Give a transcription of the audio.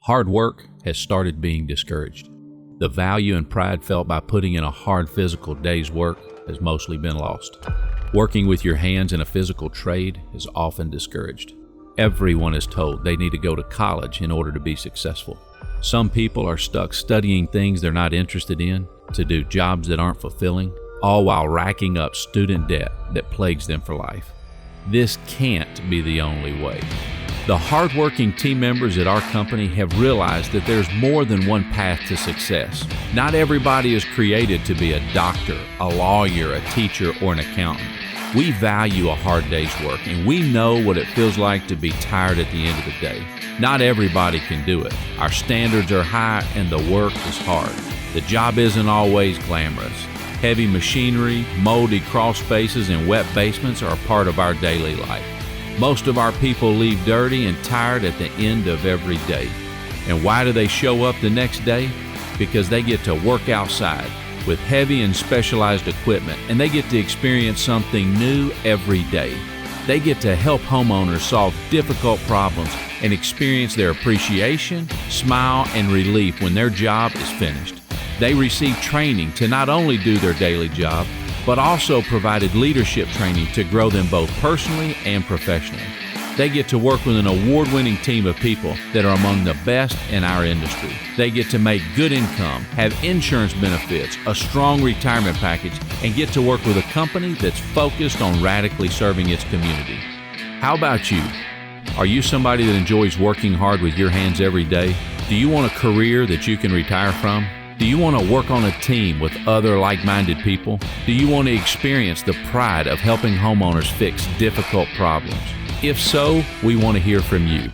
Hard work has started being discouraged. The value and pride felt by putting in a hard physical day's work has mostly been lost. Working with your hands in a physical trade is often discouraged. Everyone is told they need to go to college in order to be successful. Some people are stuck studying things they're not interested in to do jobs that aren't fulfilling, all while racking up student debt that plagues them for life. This can't be the only way. The hardworking team members at our company have realized that there's more than one path to success. Not everybody is created to be a doctor, a lawyer, a teacher, or an accountant. We value a hard day's work, and we know what it feels like to be tired at the end of the day. Not everybody can do it. Our standards are high and the work is hard. The job isn't always glamorous. Heavy machinery, moldy crawl spaces, and wet basements are a part of our daily life. Most of our people leave dirty and tired at the end of every day. And why do they show up the next day? Because they get to work outside with heavy and specialized equipment, and they get to experience something new every day. They get to help homeowners solve difficult problems and experience their appreciation, smile, and relief when their job is finished. They receive training to not only do their daily job, but also provided leadership training to grow them both personally and professionally. They get to work with an award-winning team of people that are among the best in our industry. They get to make good income, have insurance benefits, a strong retirement package, and get to work with a company that's focused on radically serving its community. How about you? Are you somebody that enjoys working hard with your hands every day? Do you want a career that you can retire from? Do you want to work on a team with other like-minded people? Do you want to experience the pride of helping homeowners fix difficult problems? If so, we want to hear from you.